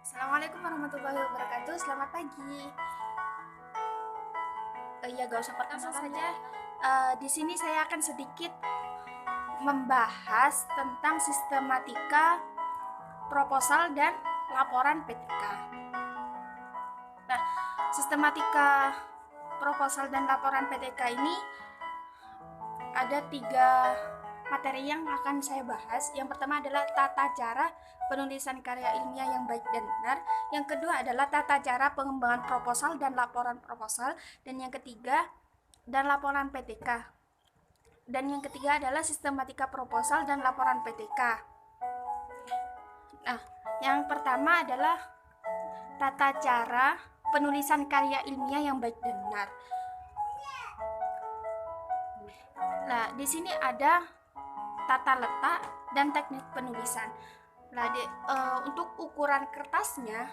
Assalamualaikum warahmatullahi wabarakatuh. Selamat pagi. Ya, gak usah pertama saja. Di sini saya akan sedikit membahas tentang sistematika proposal dan laporan PTK. Nah, sistematika proposal dan laporan PTK ini ada 3 materi yang akan saya bahas. Yang pertama adalah tata cara penulisan karya ilmiah yang baik dan benar. Yang kedua adalah tata cara pengembangan proposal dan laporan proposal. Dan yang ketiga, dan laporan PTK. Dan yang ketiga adalah sistematika proposal dan laporan PTK. Nah, yang pertama adalah tata cara penulisan karya ilmiah yang baik dan benar. Nah, di sini ada tata letak dan teknik penulisan. Nah, untuk ukuran kertasnya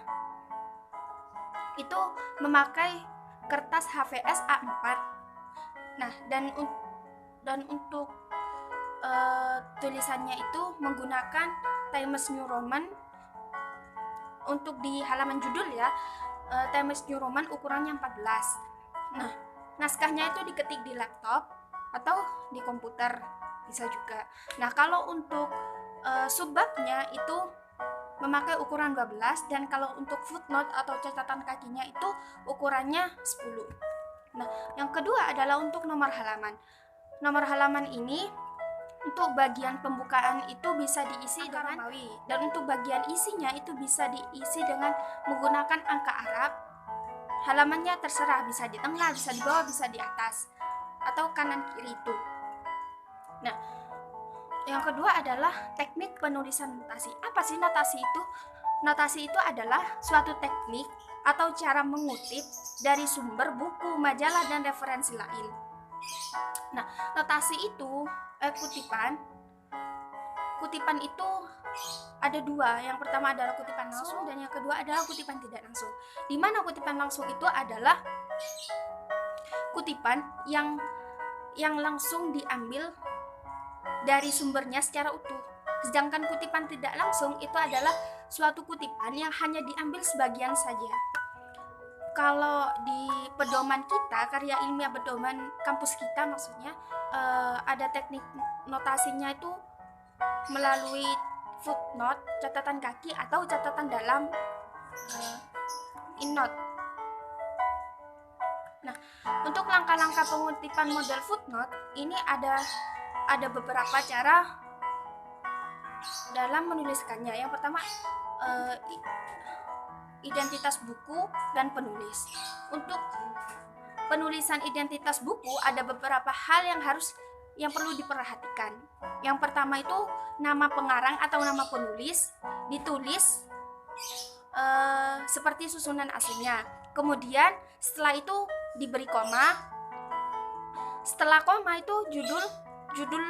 itu memakai kertas HVS A4. Nah, dan untuk tulisannya itu menggunakan Times New Roman. Untuk di halaman judul ya, Times New Roman ukurannya 14. Nah, naskahnya itu diketik di laptop atau di komputer bisa juga. Nah, kalau untuk subbabnya itu memakai ukuran 12, dan kalau untuk footnote atau catatan kakinya itu ukurannya 10. Nah, yang kedua adalah untuk nomor halaman. Nomor halaman ini untuk bagian pembukaan itu bisa diisi dengan Romawi, dan untuk bagian isinya itu bisa diisi dengan menggunakan angka Arab. Halamannya terserah, bisa di tengah, bisa di bawah, bisa di atas, atau kanan kiri itu. Nah, yang kedua adalah teknik penulisan notasi. Apa sih notasi itu? Notasi itu adalah suatu teknik atau cara mengutip dari sumber buku, majalah, dan referensi lain. Nah, notasi itu kutipan itu ada 2. Yang pertama adalah kutipan langsung, dan yang kedua adalah kutipan tidak langsung. Di mana kutipan langsung itu adalah kutipan yang langsung diambil dari sumbernya secara utuh. Sedangkan kutipan tidak langsung itu adalah suatu kutipan yang hanya diambil sebagian saja. Kalau di pedoman kita, karya ilmiah pedoman kampus kita maksudnya, ada teknik notasinya itu melalui footnote, catatan kaki, atau catatan dalam innote. Nah, untuk langkah-langkah pengutipan model footnote ini ada beberapa cara dalam menuliskannya. Yang pertama, identitas buku dan penulis. Untuk penulisan identitas buku ada beberapa hal yang perlu diperhatikan. Yang pertama itu nama pengarang atau nama penulis ditulis seperti susunan aslinya. Kemudian setelah itu diberi koma. Setelah koma itu judul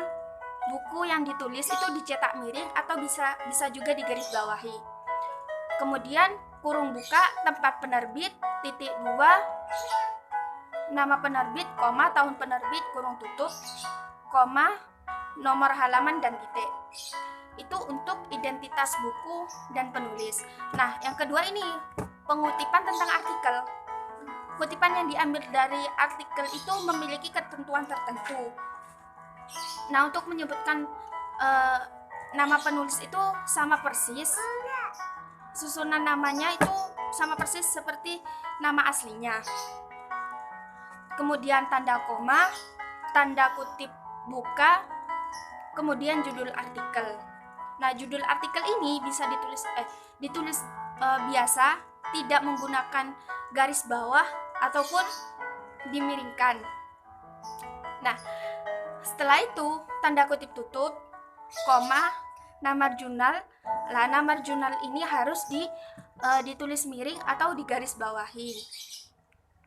buku yang ditulis itu dicetak miring atau bisa juga digaris bawahi. Kemudian kurung buka, tempat penerbit, titik 2, nama penerbit, koma, tahun penerbit, kurung tutup, koma, nomor halaman, dan titik. Itu untuk identitas buku dan penulis. Nah, yang kedua ini pengutipan tentang artikel. Kutipan yang diambil dari artikel itu memiliki ketentuan tertentu. Nah, untuk menyebutkan nama penulis itu sama persis, susunan namanya itu sama persis seperti nama aslinya. Kemudian tanda koma, tanda kutip buka, kemudian judul artikel. Nah, judul artikel ini bisa ditulis biasa, tidak menggunakan garis bawah ataupun dimiringkan. Nah, setelah itu tanda kutip tutup, koma, nama jurnal. Lah, nama jurnal ini harus ditulis miring atau digaris bawahi.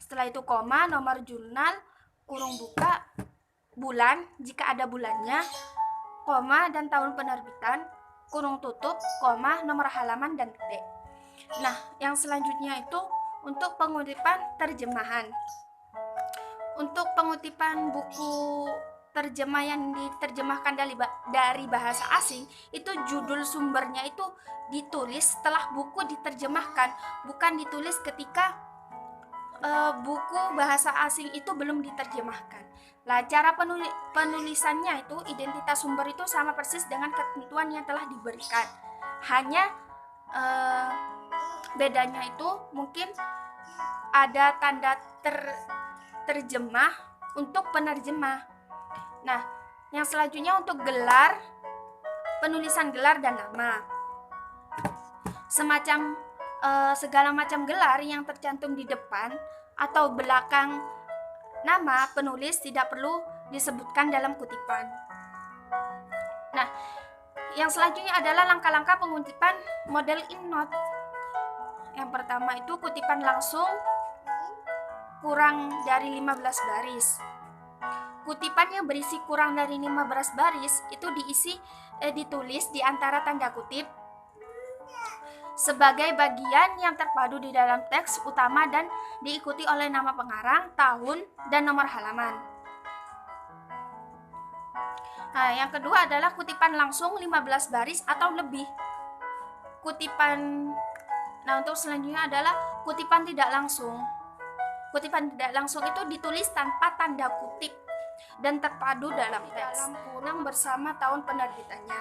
Setelah itu koma, nomor jurnal, kurung buka, bulan jika ada bulannya, koma, dan tahun penerbitan, kurung tutup, koma, nomor halaman, dan titik. Nah, yang selanjutnya itu untuk pengutipan terjemahan. Untuk pengutipan buku terjemah yang diterjemahkan dari bahasa asing itu judul sumbernya itu ditulis setelah buku diterjemahkan, bukan ditulis ketika buku bahasa asing itu belum diterjemahkan. Lah, cara penulisannya itu identitas sumber itu sama persis dengan ketentuan yang telah diberikan. Hanya bedanya itu mungkin ada tanda terjemah untuk penerjemah. Nah, yang selanjutnya untuk gelar, penulisan gelar dan nama. Segala macam gelar yang tercantum di depan atau belakang nama penulis tidak perlu disebutkan dalam kutipan. Nah, yang selanjutnya adalah langkah-langkah pengutipan model EndNote. Yang pertama itu kutipan langsung kurang dari 15 baris. Kutipan yang berisi kurang dari 15 baris itu ditulis di antara tanda kutip sebagai bagian yang terpadu di dalam teks utama dan diikuti oleh nama pengarang, tahun, dan nomor halaman. Nah, yang kedua adalah kutipan langsung 15 baris atau lebih. Untuk selanjutnya adalah kutipan tidak langsung. Kutipan tidak langsung itu ditulis tanpa tanda kutip dan terpadu dalam teks, kurang bersama tahun penerbitannya.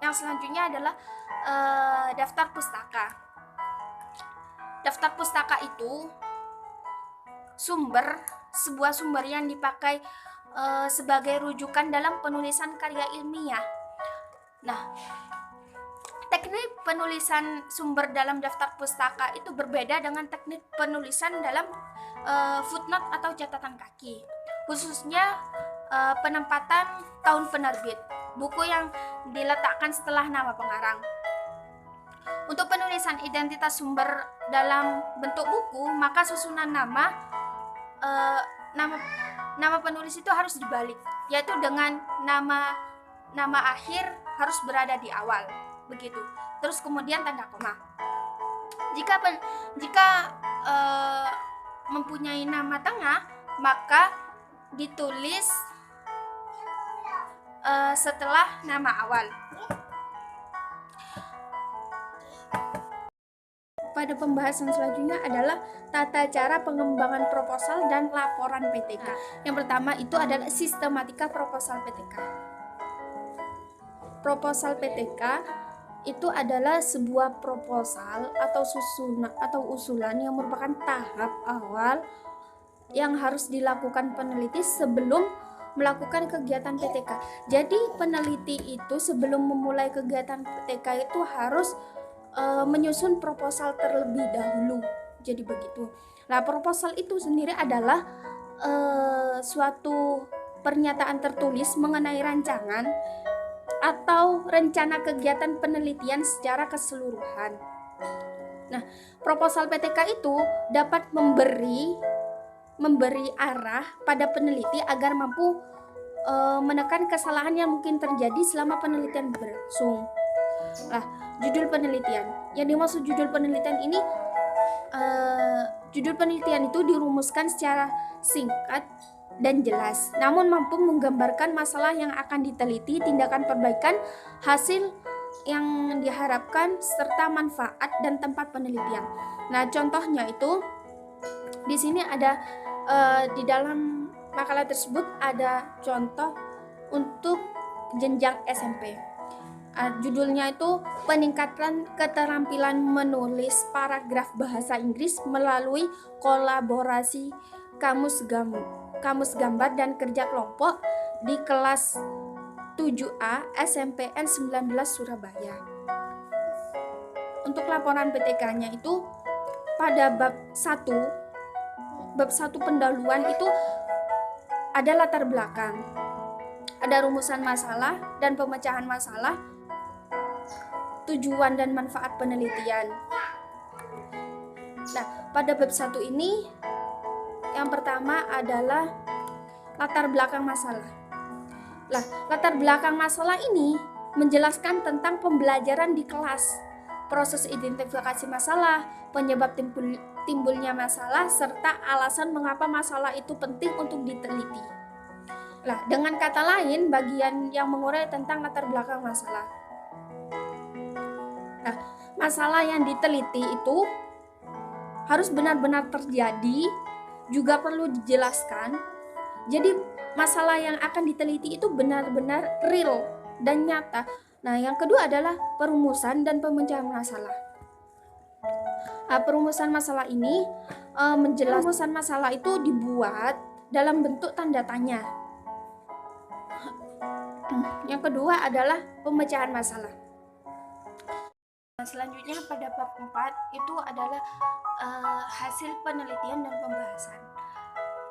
Yang selanjutnya adalah daftar pustaka. Daftar pustaka itu sebuah sumber yang dipakai sebagai rujukan dalam penulisan karya ilmiah. Nah, teknik penulisan sumber dalam daftar pustaka itu berbeda dengan teknik penulisan dalam footnote atau catatan kaki, khususnya penempatan tahun penerbit buku yang diletakkan setelah nama pengarang. Untuk penulisan identitas sumber dalam bentuk buku, maka susunan nama penulis itu harus dibalik, yaitu dengan nama akhir harus berada di awal, begitu. Terus kemudian tanda koma. Jika mempunyai nama tengah, maka ditulis setelah nama awal. Pada pembahasan selanjutnya adalah tata cara pengembangan proposal dan laporan PTK. Yang pertama itu adalah sistematika proposal PTK. Proposal PTK itu adalah sebuah proposal atau usulan yang merupakan tahap awal yang harus dilakukan peneliti sebelum melakukan kegiatan PTK. Jadi peneliti itu sebelum memulai kegiatan PTK itu harus menyusun proposal terlebih dahulu. Jadi begitu. Nah, proposal itu sendiri adalah suatu pernyataan tertulis mengenai rancangan atau rencana kegiatan penelitian secara keseluruhan. Nah, proposal PTK itu dapat memberi arah pada peneliti agar mampu menekan kesalahan yang mungkin terjadi selama penelitian berlangsung. Nah, judul penelitian. Yang dimaksud judul penelitian ini, judul penelitian itu dirumuskan secara singkat dan jelas, namun mampu menggambarkan masalah yang akan diteliti, tindakan perbaikan, hasil yang diharapkan, serta manfaat dan tempat penelitian. Nah, contohnya itu di sini ada di dalam makalah tersebut ada contoh untuk jenjang SMP. Judulnya itu peningkatan keterampilan menulis paragraf bahasa Inggris melalui kolaborasi kamus gambar dan kerja kelompok di kelas 7A SMPN 19 Surabaya. Untuk laporan PTK-nya itu pada bab 1 pendahuluan itu ada latar belakang, ada rumusan masalah dan pemecahan masalah, tujuan dan manfaat penelitian. Nah, pada bab 1 ini yang pertama adalah latar belakang masalah. Nah, latar belakang masalah ini menjelaskan tentang pembelajaran di kelas, proses identifikasi masalah, penyebab timbulnya masalah, serta alasan mengapa masalah itu penting untuk diteliti. Lah, dengan kata lain, bagian yang mengurai tentang latar belakang masalah. Nah, masalah yang diteliti itu harus benar-benar terjadi, juga perlu dijelaskan. Jadi, masalah yang akan diteliti itu benar-benar real dan nyata. Nah, yang kedua adalah perumusan dan pemecahan masalah. Perumusan masalah ini perumusan masalah itu dibuat dalam bentuk tanda tanya. Yang kedua adalah pemecahan masalah. Selanjutnya pada bab 4 itu adalah hasil penelitian dan pembahasan.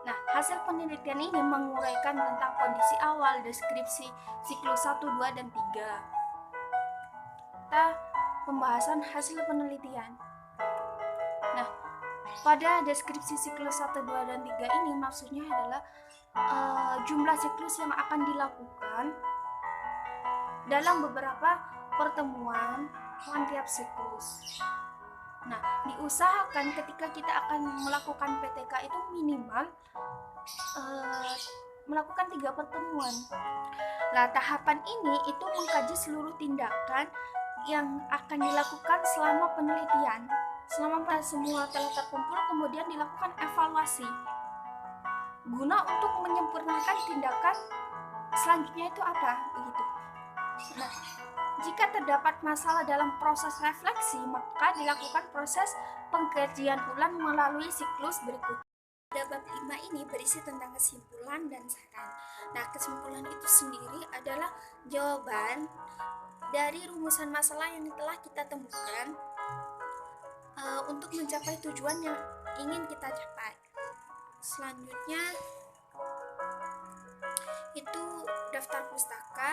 Nah, hasil penelitian ini menguraikan tentang kondisi awal, deskripsi siklus 1, 2, dan 3. Kita pembahasan hasil penelitian. Nah, pada deskripsi siklus 1, 2, dan 3 ini maksudnya adalah jumlah siklus yang akan dilakukan dalam beberapa pertemuan tiap siklus. Nah, diusahakan ketika kita akan melakukan PTK itu minimal melakukan 3 pertemuan. Nah, tahapan ini itu mengkaji seluruh tindakan yang akan dilakukan selama penelitian. Selama semua telah terkumpul, kemudian dilakukan evaluasi guna untuk menyempurnakan tindakan selanjutnya itu apa, begitu. Nah, jika terdapat masalah dalam proses refleksi, maka dilakukan proses pengkajian ulang melalui siklus berikutnya. Pada bab 5 ini berisi tentang kesimpulan dan saran. Nah, kesimpulan itu sendiri adalah jawaban dari rumusan masalah yang telah kita temukan untuk mencapai tujuan yang ingin kita capai. Selanjutnya itu daftar pustaka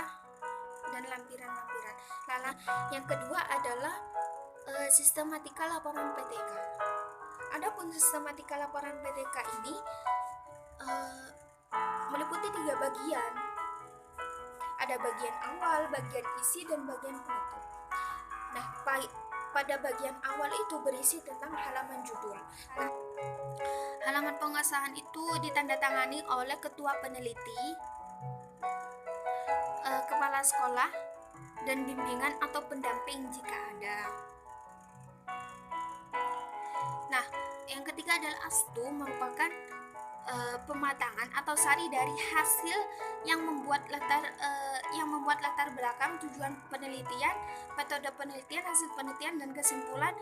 dan lampiran-lampiran. Lalu yang kedua adalah sistematika laporan PTK. Adapun sistematika laporan PTK ini meliputi 3 bagian. Ada bagian awal, bagian isi, dan bagian penutup. Nah, pada bagian awal itu berisi tentang halaman judul. Nah, halaman pengesahan itu ditandatangani oleh ketua peneliti, kepala sekolah, dan bimbingan atau pendamping jika ada. Nah, yang ketiga adalah astu, merupakan pematangan atau sari dari hasil yang membuat latar belakang tujuan penelitian, metode penelitian, hasil penelitian, dan kesimpulan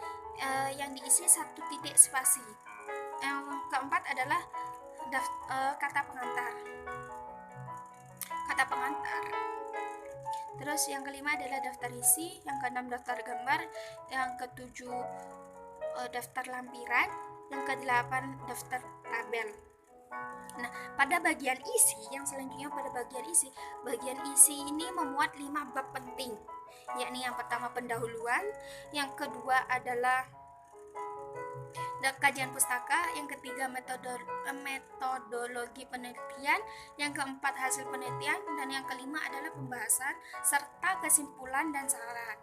yang diisi 1 titik spasi. Yang keempat adalah kata pengantar. Terus yang kelima adalah daftar isi, yang keenam daftar gambar, yang ketujuh daftar lampiran, yang kedelapan daftar tabel. Nah, pada bagian isi, yang selanjutnya pada bagian isi ini memuat 5 bab penting, yakni yang pertama pendahuluan, yang kedua adalah kajian pustaka, yang ketiga metodologi penelitian, yang keempat hasil penelitian, dan yang kelima adalah pembahasan serta kesimpulan dan saran.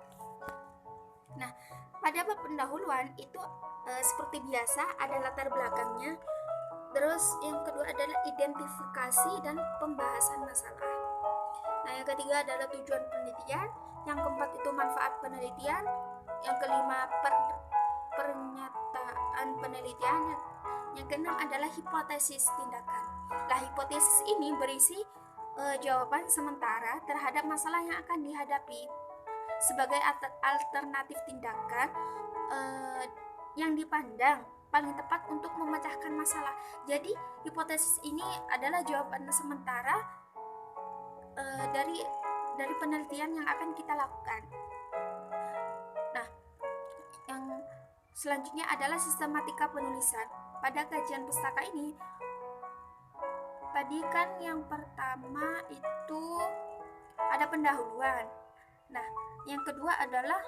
Nah, pada bab pendahuluan itu seperti biasa ada latar belakangnya. Terus yang kedua adalah identifikasi dan pembahasan masalah. Nah, yang ketiga adalah tujuan penelitian, yang keempat itu manfaat penelitian, yang kelima pernyataan penelitian, yang keenam adalah hipotesis tindakan. Nah, hipotesis ini berisi jawaban sementara terhadap masalah yang akan dihadapi sebagai alternatif tindakan yang dipandang paling tepat untuk memecahkan masalah. Jadi hipotesis ini adalah jawaban sementara dari penelitian yang akan kita lakukan. Nah, yang selanjutnya adalah sistematika penulisan. Pada kajian pustaka ini, tadi kan yang pertama itu ada pendahuluan. Nah, yang kedua adalah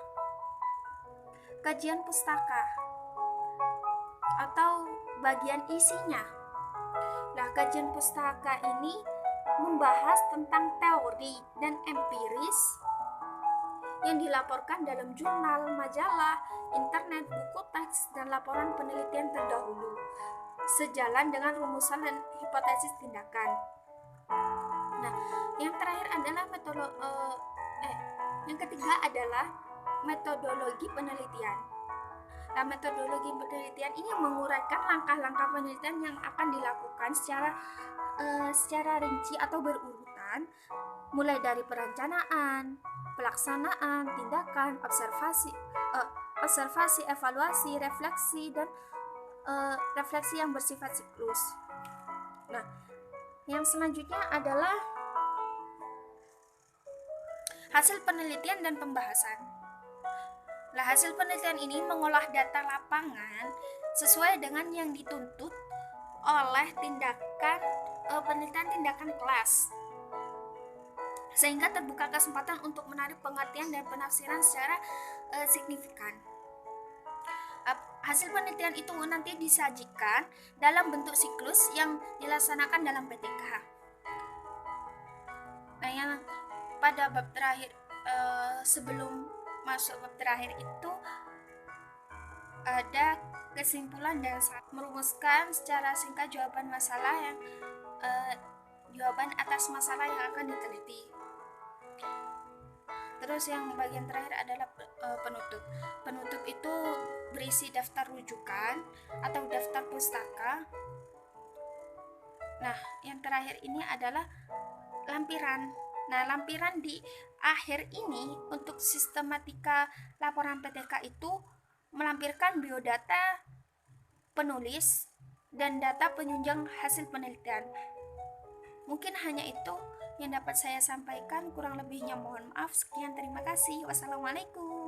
kajian pustaka atau bagian isinya. Nah, kajian pustaka ini membahas tentang teori dan empiris yang dilaporkan dalam jurnal, majalah, internet, buku teks, dan laporan penelitian terdahulu, sejalan dengan rumusan dan hipotesis tindakan. adalah yang ketiga adalah metodologi penelitian. Nah, metodologi penelitian ini menguraikan langkah-langkah penelitian yang akan dilakukan secara rinci atau berurutan, mulai dari perencanaan, pelaksanaan, tindakan, observasi, evaluasi, refleksi, dan refleksi yang bersifat siklus. Nah, yang selanjutnya adalah hasil penelitian dan pembahasan. Nah, hasil penelitian ini mengolah data lapangan sesuai dengan yang dituntut oleh penelitian tindakan kelas, sehingga terbuka kesempatan untuk menarik pengertian dan penafsiran secara signifikan. Hasil penelitian itu nanti disajikan dalam bentuk siklus yang dilaksanakan dalam PTK. Nah, yang pada bab terakhir, sebelum masuk bab terakhir itu ada kesimpulan dan merumuskan secara singkat jawaban atas masalah yang akan diteliti. Terus yang bagian terakhir adalah penutup. Penutup itu berisi daftar rujukan atau daftar pustaka. Nah, yang terakhir ini adalah lampiran. Nah, lampiran di akhir ini untuk sistematika laporan PTK itu melampirkan biodata penulis dan data penunjang hasil penelitian. Mungkin hanya itu yang dapat saya sampaikan, kurang lebihnya mohon maaf. Sekian, terima kasih. Wassalamualaikum.